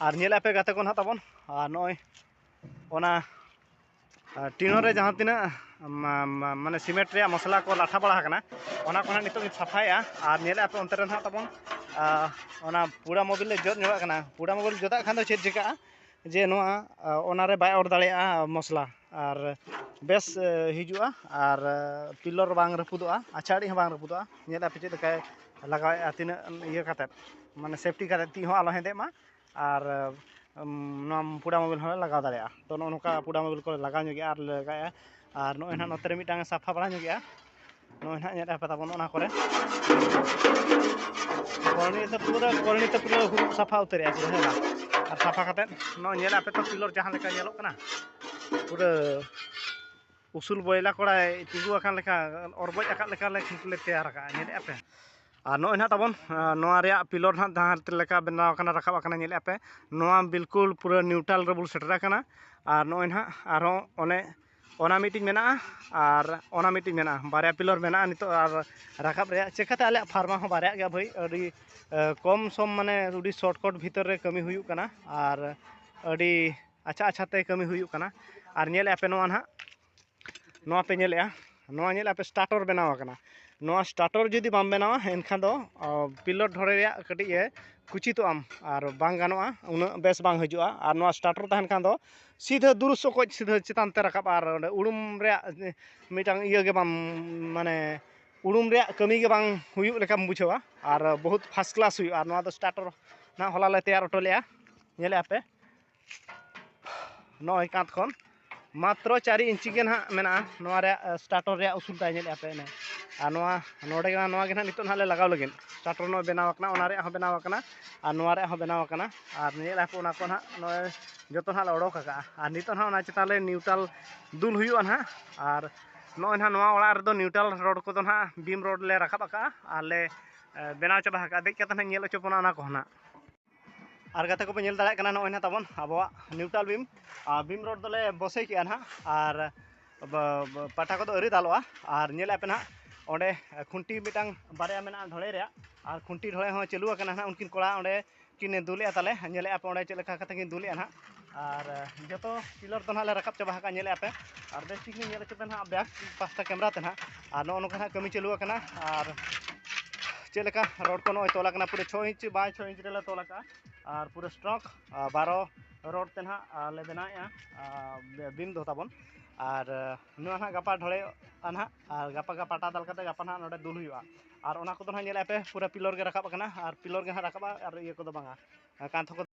और नेल पे गाते को ना तबन नय टीनो रे जहाँ तीना माने सीमेंट रे मसला को लाठा बड़ा कना को नितो साफाया और नेल पे अंतर ना तबन पूरा मोबिल जोत जोगा कना पूरा मोबिल जोता खान दो चेक चिका जे रे बाय और दाड़ेया मसला और बेस हिजुआ और पिलर बांग रपुदोआ आछाड़ी बांग रपुदोआ नेल पे चेक लगा लगाया तीना इया काते माने सेफ्टी काते ती हो आलो हेदे मा और पूरा मोबिल हो लगा दाड़ेया तो नोका पूरा मोबिल को लगा जोगे और लगाया और नोय ना नोते मिटांग साफा बड़ा जोगे नोय ना नेल पे तबन ओना करे करणी तो पूरा साफा उतरे और साफा काते नो नेल पे तो पिलर जहाँ लेका नेलो कना पूरा उसूल बयला कोड़ा तिगु आकान लेका अरबज आकान लेका ले तैयार का नेल पे और नोय ना तबन पिलर ना जहाँ लेका बनाव कना रखाब कना नेल पे नोआ बिल्कुल पूरा न्यूट्रल रेबुल सेटरा कना और नोय ना आरो ओना मीटिंग मेना और ओना मीटिंग मेना बारे पिलर मेना नितो और राखाब रे चेकाते आले फार्मा हो बारे गया भाई अड़ी कम सम माने अड़ी शॉर्टकट भीतर रे कमी हुयु कना और अड़ी अच्छा अच्छा ते कमी हुयु कना और नेल पे नोआ पे नेल पे स्टार्टर बनाव कना नोआ स्टार्टर जुदी बाम बनावा एनखान दो पिलर ढोरे रे कटी कुची तो आम और बांग गानोआ उन बेस बांग हजुआ और नोआ स्टार्टर तहन खान दो सीधा दुरुसो को सीधा चितान ते रखाब और उड़ुम रे मिटांग इया के बाम माने उड़ुम रे कमी के बांग हुयु लेकाम बुझावा और बहुत फास्ट क्लास हुयु और नोआ दो स्टार्टर ना होला ले तैयार ऑटो लेया नेल पे नय कांत खन मात्र 4 इंची के ना मेना नोआ रे स्टार्टर रे उसूल ताय नेल पे ने और नोडे नोआ के ना नितो ना ले लगाव लगिन स्टार्टर नो बनाव कना ओना रे हो बनाव कना और नोआ रे हो बनाव कना और नेल पे ओना को ना नय जतो ना ओडोक का और नितो ना ओना चिताले न्यूट्रल दुल हुयु ना और नोय ना नोआ ओड़ा रे दो न्यूट्रल रोड को तो ना बीम रोड ले रखाब का और ले बनाव चाबा का देख के ना नेल चोपना ना को ना और गाते को पे नेल दाड़ा कना नोय ना तबन आबोआ न्यूट्रल बीम रोड दोले बसे किया ना और पाटा को अरी दालोआ और नेल पे ना ओंडे खुंटी मिटांग बारे मेना ढोले रे और खुंटी ढोले हो चालू कना ना उनकिन कोड़ा ओंडे किन दुले ताले नेल पे ओंडे चेक लेका कते किन दुले ना और जतो पिलर तो ना ले रखाब चाबा का नेल पे और बेस ठीक नेल के ना बैक पास्ता कैमरा ते ना और नो नका कमी चालू कना और चेक लेका रोड को नो तोला कना पूरे 6 इंच बाय 6 इंच रे तोला का और पूरा स्ट्रॉक 12 रोड ते ना ले बनाया बीम दो ताबन और नुआ ना गपा ढोले ना और गपा का पाटा दाल कते गपा ना नोडे दुल हुआ और ओना को तो ना नेल पे पूरा पिलर के रखाब कना और पिलर के रखाबा और ये को दो बांगा कांथ को